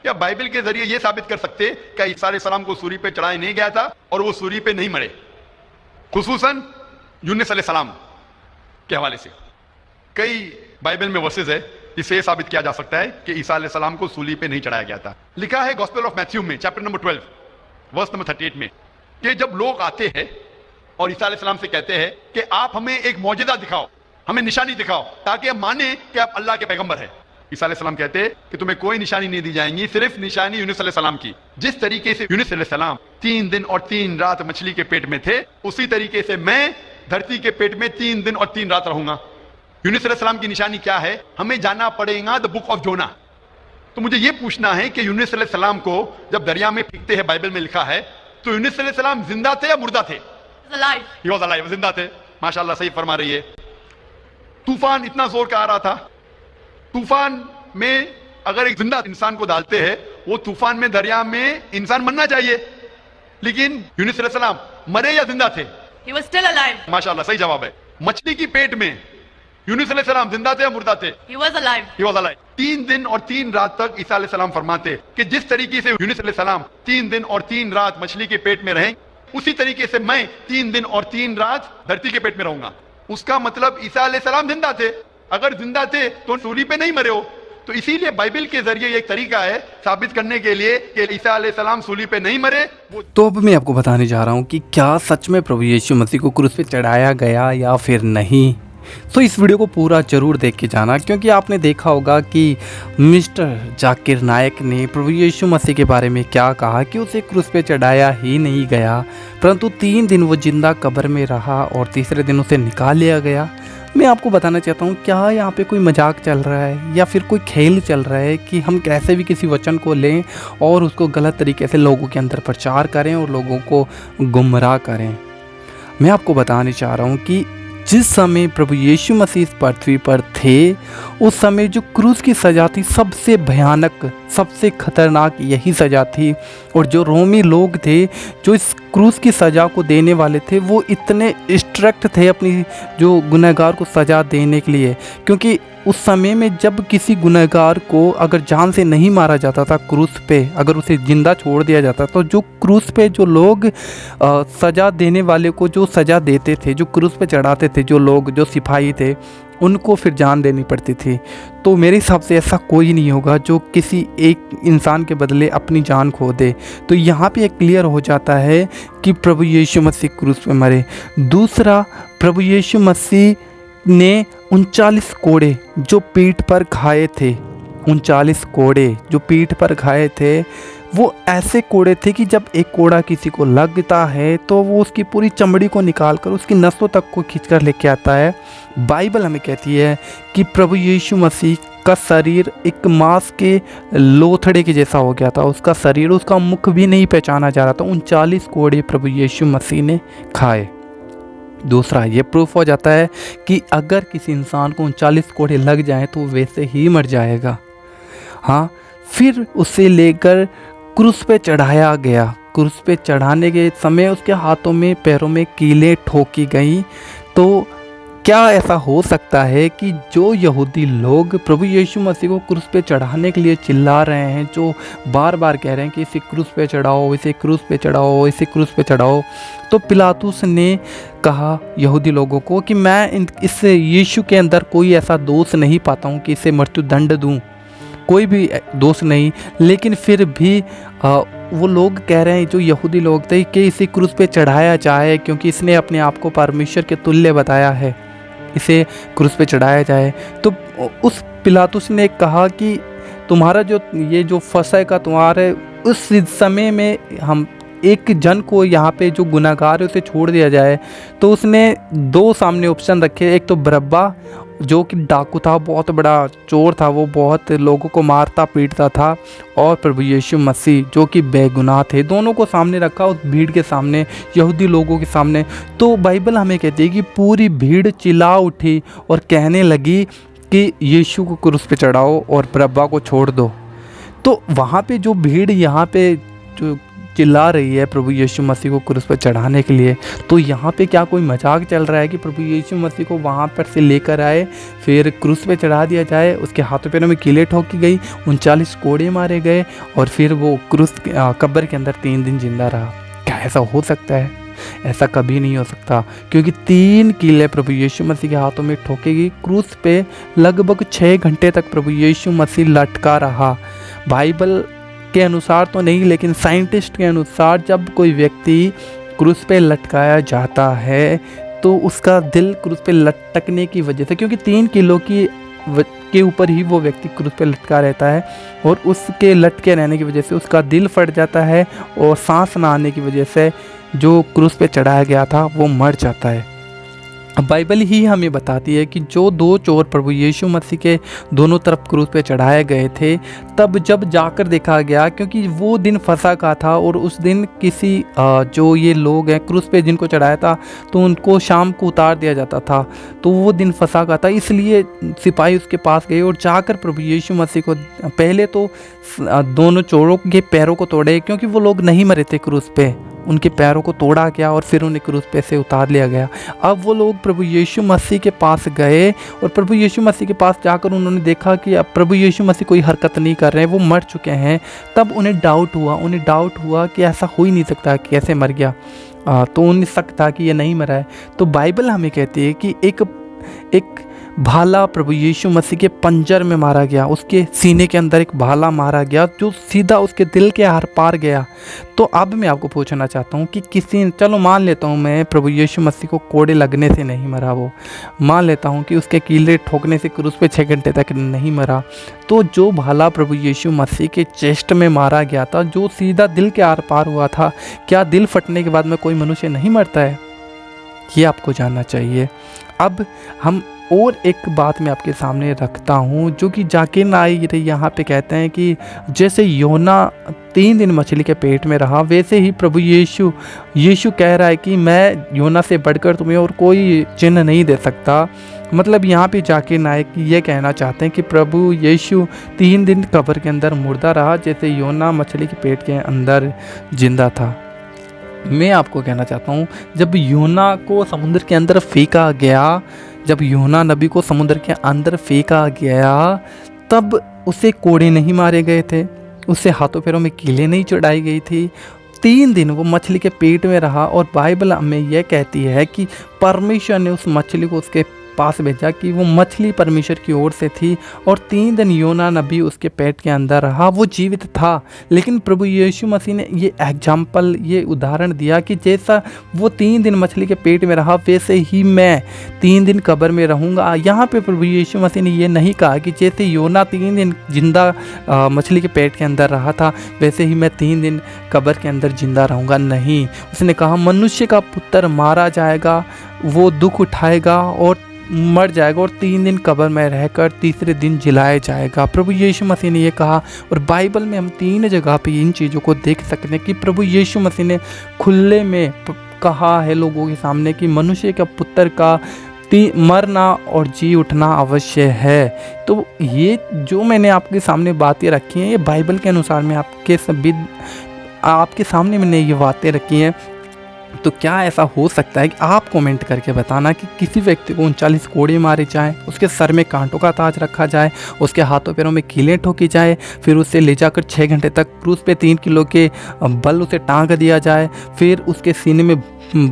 क्या बाइबल के जरिए यह साबित कर सकते क्या ईसा अलैहिस्सलाम को सूली पे चढ़ाया नहीं गया था और वो सूली पे नहीं मरे, खुसूसन यूनुस अलैहिस्सलाम के हवाले से? कई बाइबल में वर्सेस है जिससे यह साबित किया जा सकता है कि ईसा अलैहिस्सलाम को सूली पे नहीं चढ़ाया गया था। लिखा है गॉस्पेल ऑफ मैथ्यू में चैप्टर नंबर 12 वर्स नंबर 38 में कि जब लोग आते हैं और ईसा अलैहिस्सलाम से कहते हैं कि आप हमें एक मौजज़ा दिखाओ, हमें निशानी दिखाओ ताकि हम माने कि आप अल्लाह के पैगंबर हैं। ईसा अलैहिस्सलाम कहते हैं कि तुम्हें कोई निशानी नहीं दी जाएंगी, सिर्फ निशानी यूनुस अलैहिस्सलाम की। जिस तरीके से यूनुस अलैहिस्सलाम 3 दिन और 3 रात मछली के पेट में थे, उसी तरीके से मैं धरती के पेट में 3 दिन और 3 रात रहूंगा। यूनुस अलैहिस्सलाम की निशानी क्या है? हमें जाना पड़ेगा द बुक ऑफ जोना। तो मुझे यह पूछना है कि यूनुस अलैहिस्सलाम को जब दरिया में फेंकते हैं, बाइबल में लिखा है, तो यूनुस अलैहिस्सलाम जिंदा थे या मुर्दा थे? He was alive, जिंदा थे। माशाअल्लाह, सही फरमा रही है। तूफान इतना जोर का आ रहा था, तूफान में अगर एक जिंदा इंसान को डालते हैं, वो तूफान में दरिया में इंसान मरना चाहिए, लेकिन यूनुस अलैहिस्सलाम मरे या जिंदा थे? He was still alive. माशाअल्लाह, सही जवाब है। मछली की पेट में यूनुस अलैहिस्सलाम जिंदा थे या मुर्दा थे? He was alive. He was alive. 3 दिन और 3 रात तक ईसा अलैहिस्सलाम फरमाते कि जिस तरीके से यूनुस अलैहिस्सलाम 3 दिन और 3 रात मछली के पेट में रहें, उसी तरीके से मैं 3 दिन और 3 रात धरती के पेट में रहूंगा। उसका मतलब ईसा अलैहिस्सलाम जिंदा थे। अगर जिंदा थे तो सूली पे नहीं मरे हो। तो इसीलिए बाइबल के जरिए एक तरीका है साबित करने के लिए कि ईसा अलैहिस्सलाम सूली पे नहीं मरे। तो अब मैं आपको बताने जा रहा हूँ कि क्या सच में प्रभु यीशु मसीह को क्रूस पे चढ़ाया गया या फिर नहीं। तो इस वीडियो को पूरा ज़रूर देख के जाना, क्योंकि आपने देखा होगा कि मिस्टर जाकिर नायक ने प्रभु यीशु मसीह के बारे में क्या कहा कि उसे क्रूस पे चढ़ाया ही नहीं गया, परंतु 3 दिन वो जिंदा कब्र में रहा और तीसरे दिन उसे निकाल लिया गया। मैं आपको बताना चाहता हूँ, क्या यहाँ पे कोई मजाक चल रहा है या फिर कोई खेल चल रहा है कि हम कैसे भी किसी वचन को लें और उसको गलत तरीके से लोगों के अंदर प्रचार करें और लोगों को गुमराह करें। मैं आपको बताने चाह रहा हूँ कि जिस समय प्रभु यीशु मसीह इस पृथ्वी पर थे, उस समय जो क्रूस की सज़ा थी सबसे भयानक, सबसे खतरनाक यही सज़ा थी। और जो रोमी लोग थे जो इस क्रूस की सज़ा को देने वाले थे, वो इतने स्ट्रिक्ट थे अपनी जो गुनहगार को सज़ा देने के लिए, क्योंकि उस समय में जब किसी गुनहगार को अगर जान से नहीं मारा जाता था क्रूस पे, अगर उसे ज़िंदा छोड़ दिया जाता, तो जो क्रूस पे जो लोग सज़ा देने वाले को जो सज़ा देते थे, जो क्रूस पे चढ़ाते थे, जो लोग जो सिपाही थे, उनको फिर जान देनी पड़ती थी। तो मेरे हिसाब से ऐसा कोई नहीं होगा जो किसी एक इंसान के बदले अपनी जान खो दे। तो यहाँ पे क्लियर हो जाता है कि प्रभु यीशु मसीह क्रूस पे मरे। दूसरा, प्रभु यीशु मसीह ने 39 कोड़े जो पीठ पर खाए थे, 39 कोड़े जो पीठ पर खाए थे, वो ऐसे कोड़े थे कि जब एक कोड़ा किसी को लगता है तो वो उसकी पूरी चमड़ी को निकाल कर उसकी नसों तक को खींचकर लेके आता है। बाइबल हमें कहती है कि प्रभु यीशु मसीह का शरीर एक मांस के लोथड़े के जैसा हो गया था, उसका शरीर, उसका मुख भी नहीं पहचाना जा रहा था। 39 कोड़े प्रभु यीशु मसीह ने खाए। दूसरा, ये प्रूफ हो जाता है कि अगर किसी इंसान को 39 कोड़े लग जाएं तो वैसे ही मर जाएगा। हाँ, फिर उसे लेकर क्रूस पे चढ़ाया गया। क्रूस पे चढ़ाने के समय उसके हाथों में पैरों में कीलें ठोकी गई। तो क्या ऐसा हो सकता है कि जो यहूदी लोग प्रभु यीशु मसीह को क्रूस पे चढ़ाने के लिए चिल्ला रहे हैं, जो बार बार कह रहे हैं कि इसे क्रूस पे चढ़ाओ, इसे क्रूस पे चढ़ाओ, इसे क्रूस पे चढ़ाओ, तो पिलातुस ने कहा यहूदी लोगों को कि मैं इस यीशु के अंदर कोई ऐसा दोष नहीं पाता हूँ कि इसे मृत्यु दंड दूँ, कोई भी दोष नहीं। लेकिन फिर भी वो लोग कह रहे हैं, जो यहूदी लोग थे, कि इसे क्रूस पे चढ़ाया जाए क्योंकि इसने अपने आप को परमेश्वर के तुल्य बताया है, इसे क्रूस पे चढ़ाया जाए। तो उस पिलातुस ने कहा कि तुम्हारा जो ये जो फसह का त्योहार है, उस समय में हम एक जन को यहाँ पे जो गुनाहगार है उसे छोड़ दिया जाए। तो उसने 2 सामने ऑप्शन रखे, एक तो बरअब्बा जो कि डाकू था, बहुत बड़ा चोर था, वो बहुत लोगों को मारता पीटता था, और प्रभु यीशु मसीह जो कि बेगुनाह थे। दोनों को सामने रखा उस भीड़ के सामने, यहूदी लोगों के सामने। तो बाइबल हमें कहती है कि पूरी भीड़ चिल्ला उठी और कहने लगी कि यीशु को क्रूस पे चढ़ाओ और बरअब्बा को छोड़ दो। तो वहाँ पे जो भीड़ यहाँ पे जो चिल्ला रही है प्रभु यीशु मसीह को क्रूस पर चढ़ाने के लिए। तो यहाँ पे क्या कोई मजाक चल रहा है कि प्रभु यीशु मसीह को वहाँ पर से लेकर आए, फिर क्रूस पे चढ़ा दिया जाए, उसके हाथों पैरों में कीलें ठोकी गई, 39 कोड़े मारे गए और फिर वो क्रूस कब्र के अंदर 3 दिन जिंदा रहा? क्या ऐसा हो सकता है? ऐसा कभी नहीं हो सकता, क्योंकि 3 कीलें प्रभु यीशु मसीह के हाथों में ठोकेगी। क्रूस पे लगभग 6 घंटे तक प्रभु यीशु मसीह लटका रहा। बाइबल के अनुसार तो नहीं, लेकिन साइंटिस्ट के अनुसार जब कोई व्यक्ति क्रूस पे लटकाया जाता है तो उसका दिल क्रूस पे लटकने की वजह से, क्योंकि 3 किलो के ऊपर ही वो व्यक्ति क्रूस पे लटका रहता है, और उसके लटके रहने की वजह से उसका दिल फट जाता है और सांस ना आने की वजह से जो क्रूस पे चढ़ाया गया था वो मर जाता है। बाइबल ही हमें बताती है कि जो 2 चोर प्रभु यीशु मसीह के दोनों तरफ क्रूस पे चढ़ाए गए थे, तब जब जाकर देखा गया, क्योंकि वो दिन फसह का था और उस दिन किसी जो ये लोग हैं क्रूस पे जिनको चढ़ाया था तो उनको शाम को उतार दिया जाता था, तो वो दिन फसह का था, इसलिए सिपाही उसके पास गए और जाकर प्रभु यीशु मसीह को पहले तो दोनों चोरों के पैरों को तोड़े, क्योंकि वो लोग नहीं मरे थे क्रूस पे, उनके पैरों को तोड़ा गया और फिर उन्हें क्रूस पे से उतार लिया गया। अब वो लोग प्रभु यीशु मसीह के पास गए और प्रभु यीशु मसीह के पास जाकर उन्होंने देखा कि अब प्रभु यीशु मसीह कोई हरकत नहीं कर रहे हैं, वो मर चुके हैं। तब उन्हें डाउट हुआ कि ऐसा हो ही नहीं सकता, कैसे मर गया। तो उन्हें शक था कि ये नहीं मरा है। तो बाइबल हमें कहती है कि एक भाला प्रभु यीशु मसीह के पंजर में मारा गया, उसके सीने के अंदर एक भाला मारा गया जो सीधा उसके दिल के आर पार गया। तो अब मैं आपको पूछना चाहता हूँ कि चलो मान लेता हूँ मैं प्रभु यीशु मसीह को कोड़े लगने से नहीं मरा, वो मान लेता हूँ कि उसके कीले ठोकने से क्रूस पे 6 घंटे तक नहीं मरा, तो जो भाला प्रभु यीशु मसीह के चेस्ट में मारा गया था, जो सीधा दिल के आर पार हुआ था, क्या दिल फटने के बाद में कोई मनुष्य नहीं मरता है? ये आपको जानना चाहिए। अब हम और एक बात मैं आपके सामने रखता हूँ, जो कि जाकिर नाइक यहाँ पे कहते हैं कि जैसे योना 3 दिन मछली के पेट में रहा, वैसे ही प्रभु यीशु कह रहा है कि मैं योना से बढ़कर तुम्हें और कोई चिन्ह नहीं दे सकता। मतलब यहाँ पे जाकिर नाइक ये कहना चाहते हैं कि प्रभु यीशु 3 दिन कब्र के अंदर मुर्दा रहा, जैसे योना मछली के पेट के अंदर जिंदा था। मैं आपको कहना चाहता हूँ, जब योना को समुद्र के अंदर फेंका गया, जब यूहन्ना नबी को समुद्र के अंदर फेंका गया, तब उसे कोड़े नहीं मारे गए थे, उससे हाथों पैरों में कीलें नहीं चढ़ाई गई थी। 3 दिन वो मछली के पेट में रहा और बाइबल हमें यह कहती है कि परमेश्वर ने उस मछली को उसके पास भेजा कि वो मछली परमेश्वर की ओर से थी, और 3 दिन योना नबी उसके पेट के अंदर रहा, वो जीवित था। लेकिन प्रभु यीशु मसीह ने ये उदाहरण दिया कि जैसा वो 3 दिन मछली के पेट में रहा, वैसे ही मैं 3 दिन कब्र में रहूँगा। यहाँ पे प्रभु यीशु मसीह ने ये नहीं कहा कि जैसे योना 3 दिन जिंदा मछली के पेट के अंदर रहा था, वैसे ही मैं 3 दिन कब्र के अंदर जिंदा रहूँगा। नहीं, उसने कहा मनुष्य का पुत्र मारा जाएगा, वो दुख उठाएगा और मर जाएगा, और 3 दिन कब्र में रहकर तीसरे दिन जिलाया जाएगा। प्रभु यीशु मसीह ने ये कहा, और बाइबल में हम 3 जगह पे इन चीज़ों को देख सकते हैं कि प्रभु यीशु मसीह ने खुले में कहा है लोगों के सामने कि मनुष्य का पुत्र का मरना और जी उठना अवश्य है। तो ये जो मैंने आपके सामने बातें रखी हैं, ये बाइबल के अनुसार मैं आपके सामने मैंने ये बातें रखी हैं। तो क्या ऐसा हो सकता है कि आप कमेंट करके बताना कि किसी व्यक्ति को 39 कोड़े मारे जाएं, उसके सर में कांटों का ताज रखा जाए, उसके हाथों पैरों में कीलें ठोकी जाए, फिर उसे ले जाकर 6 घंटे तक क्रूस पे 3 किलो के बल उसे टांग दिया जाए, फिर उसके सीने में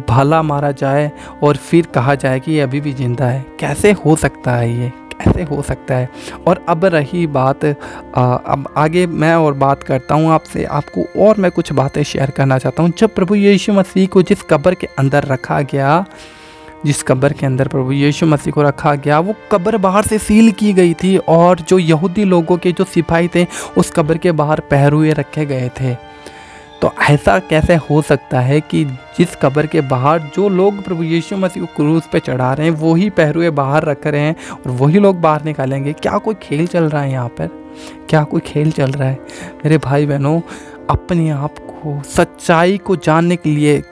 भाला मारा जाए और फिर कहा जाए कि ये अभी भी जिंदा है? कैसे हो सकता है ये? कैसे हो सकता है? और अब रही बात, अब आगे मैं और बात करता हूँ आपसे, आपको और मैं कुछ बातें शेयर करना चाहता हूँ। जब प्रभु यीशु मसीह को जिस कब्र के अंदर रखा गया, जिस कब्र के अंदर प्रभु यीशु मसीह को रखा गया, वो कब्र बाहर से सील की गई थी, और जो यहूदी लोगों के जो सिपाही थे उस कब्र के बाहर पहरुए रखे गए थे। तो ऐसा कैसे हो सकता है कि जिस कब्र के बाहर जो लोग प्रभु यीशु मसीह को क्रूस पे चढ़ा रहे हैं, वही पहरुए बाहर रख रहे हैं और वही लोग बाहर निकालेंगे? क्या कोई खेल चल रहा है यहाँ पर? क्या कोई खेल चल रहा है? मेरे भाई बहनों, अपने आप को, सच्चाई को जानने के लिए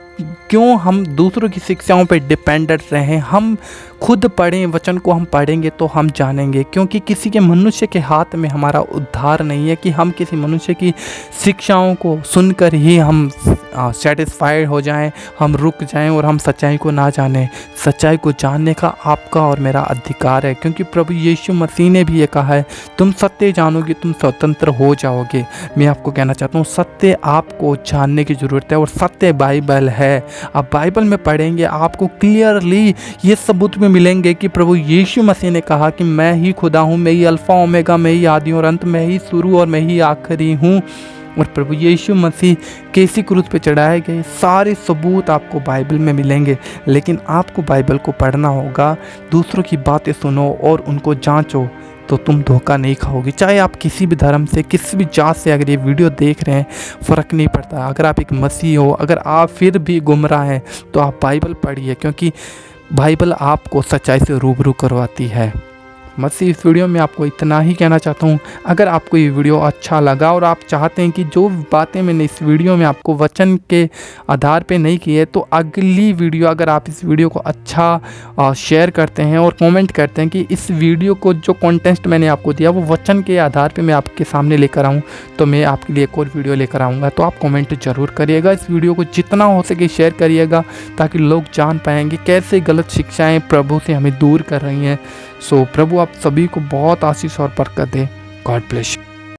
क्यों हम दूसरों की शिक्षाओं पे डिपेंडेंट रहें। हम खुद पढ़ें, वचन को हम पढ़ेंगे तो हम जानेंगे, क्योंकि किसी के मनुष्य के हाथ में हमारा उद्धार नहीं है कि हम किसी मनुष्य की शिक्षाओं को सुनकर ही हम सेटिस्फाइड हो जाएं, हम रुक जाएं और हम सच्चाई को ना जानें। सच्चाई को जानने का आपका और मेरा अधिकार है, क्योंकि प्रभु यीशु मसीह ने भी ये कहा है, तुम सत्य जानोगे तुम स्वतंत्र हो जाओगे। मैं आपको कहना चाहता हूँ सत्य आपको जानने की ज़रूरत है और सत्य बाइबल है। आप बाइबल में पढ़ेंगे आपको क्लियरली ये सबूत में मिलेंगे कि प्रभु यीशु मसीह ने कहा कि मैं ही खुदा हूँ, मैं ही अल्फ़ा ओमेगा, मैं ही आदि और अंत, मैं ही शुरू और मैं ही आखिरी हूँ। और प्रभु यीशु मसीह कैसी क्रूस पे चढ़ाए गए सारे सबूत आपको बाइबल में मिलेंगे। लेकिन आपको बाइबल को पढ़ना होगा, दूसरों की बातें सुनो और उनको जांचो, तो तुम धोखा नहीं खाओगे। चाहे आप किसी भी धर्म से, किसी भी जात से अगर ये वीडियो देख रहे हैं, फ़र्क नहीं पड़ता। अगर आप एक मसीह हो, अगर आप फिर भी गुमराह हैं, तो आप बाइबल पढ़िए, क्योंकि बाइबल आपको सच्चाई से रूबरू करवाती है। बस इस वीडियो में आपको इतना ही कहना चाहता हूँ। अगर आपको ये वीडियो अच्छा लगा और आप चाहते हैं कि जो बातें मैंने इस वीडियो में आपको वचन के आधार पे नहीं की है, तो अगली वीडियो अगर आप इस वीडियो को अच्छा शेयर करते हैं और कमेंट करते हैं कि इस वीडियो को जो कंटेंट मैंने आपको दिया वो वचन के आधार पे मैं आपके सामने लेकर आऊँ, तो मैं आपके लिए एक और वीडियो लेकर आऊँगा। तो आप कमेंट ज़रूर करिएगा, इस वीडियो को जितना हो सके शेयर करिएगा, ताकि लोग जान पाएंगे कैसे गलत शिक्षाएँ प्रभु से हमें दूर कर रही हैं। सो प्रभु आप सभी को बहुत आशीष और बरकत दे। God bless you.